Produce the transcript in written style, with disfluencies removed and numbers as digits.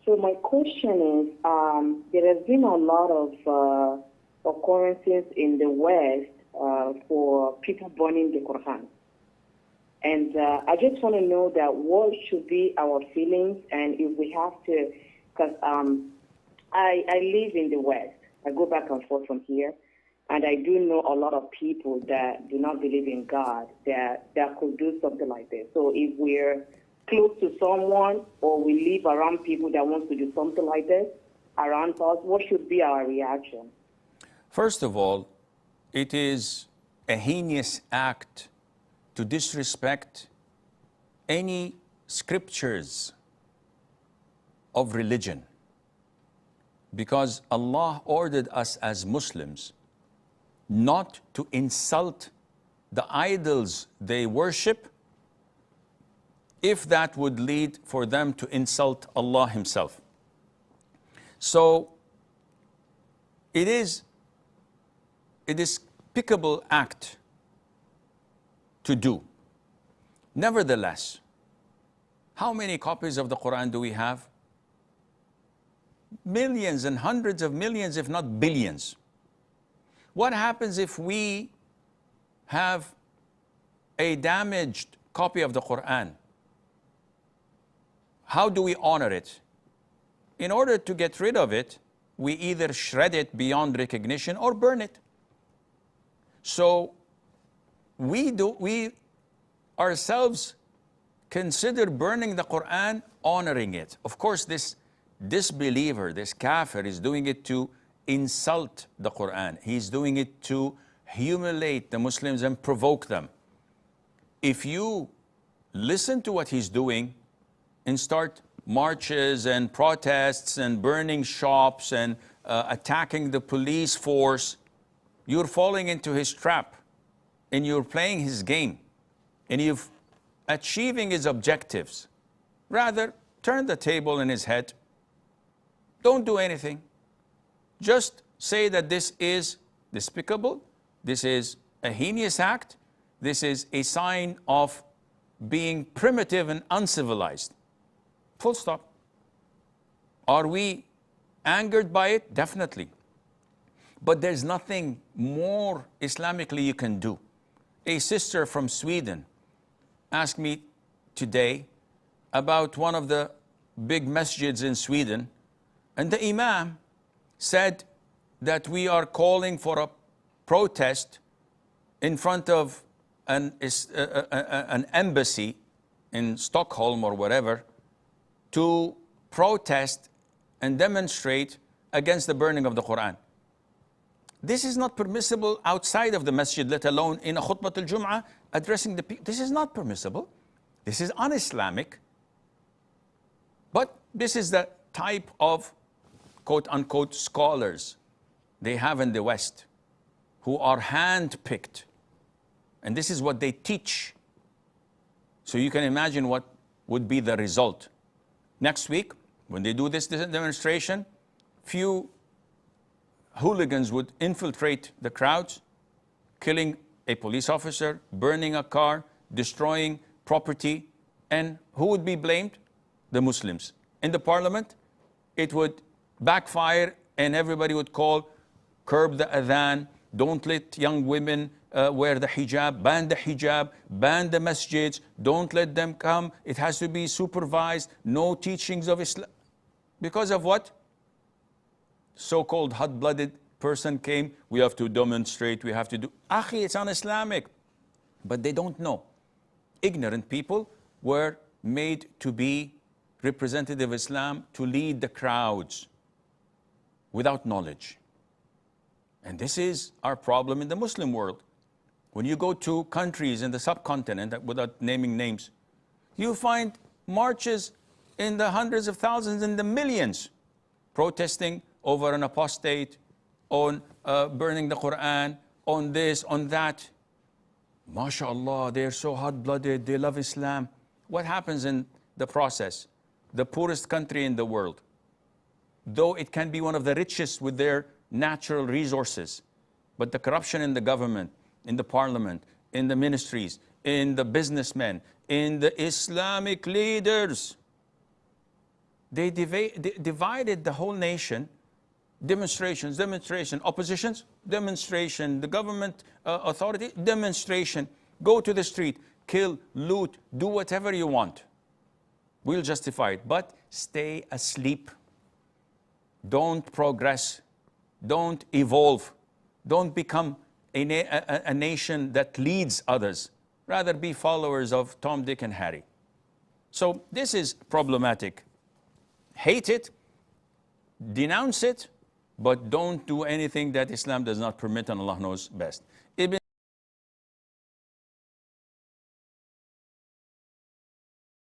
So my question is, there has been a lot of occurrences in the West for people burning the Quran. And I just want to know that what should be our feelings, and if we have to, because I live in the West. I go back and forth from here, and I do know a lot of people that do not believe in God that could do something like this. So if we're close to someone or we live around people that want to do something like this around us, what should be our reaction? First of all, it is a heinous act to disrespect any scriptures of religion, because Allah ordered us as Muslims not to insult the idols they worship if that would lead for them to insult Allah Himself. So it is a despicable act to do. Nevertheless, how many copies of the Quran do we have? Millions and hundreds of millions, if not billions. What happens if we have a damaged copy of the Quran? How do we honor it? In order to get rid of it, we either shred it beyond recognition or burn it. So we ourselves consider burning the Quran honoring it. Of course, this disbeliever, this kafir, is doing it to insult the Quran. He's doing it to humiliate the Muslims and provoke them. If you listen to what he's doing and start marches and protests and burning shops and attacking the police force, you're falling into his trap and you're playing his game and you're achieving his objectives. Rather, turn the table in his head. Don't do anything. Just say that this is despicable, this is a heinous act, this is a sign of being primitive and uncivilized. Full stop. Are we angered by it? Definitely. But there's nothing more Islamically you can do. A sister from Sweden asked me today about one of the big masjids in Sweden, and the imam said that we are calling for a protest in front of an embassy in Stockholm or whatever to protest and demonstrate against the burning of the Quran. This is not permissible outside of the masjid, let alone in a khutbah al-Jum'ah addressing the people. This is not permissible. This is un-Islamic. But this is the type of quote-unquote scholars they have in the West who are hand-picked. And this is what they teach. So you can imagine what would be the result. Next week, when they do this demonstration, few hooligans would infiltrate the crowds, killing a police officer, burning a car, destroying property. And who would be blamed? The Muslims. In the parliament, it would backfire and everybody would call, curb the adhan, don't let young women wear the hijab, ban the masjids, don't let them come, it has to be supervised, no teachings of Islam. Because of what? So-called hot-blooded person came, we have to demonstrate, we have to do. Akhi, it's un-Islamic. But they don't know. Ignorant people were made to be representative of Islam, to lead the crowds without knowledge. And this is our problem in the Muslim world. When you go to countries in the subcontinent, without naming names, you find marches in the hundreds of thousands, in the millions, protesting over an apostate, on burning the Quran, on this, on that. MashaAllah, they're so hot-blooded, they love Islam. What happens in the process? The poorest country in the world, though it can be one of the richest with their natural resources, but the corruption in the government, in the parliament, in the ministries, in the businessmen, in the Islamic leaders, They divided the whole nation. Demonstrations, demonstration, oppositions, demonstration, the government authority, demonstration. Go to the street, kill, loot, do whatever you want. We'll justify it, but stay asleep. Don't progress. Don't evolve. Don't become a nation that leads others. Rather be followers of Tom, Dick, and Harry. So this is problematic. Hate it, denounce it, but don't do anything that Islam does not permit, and Allah knows best.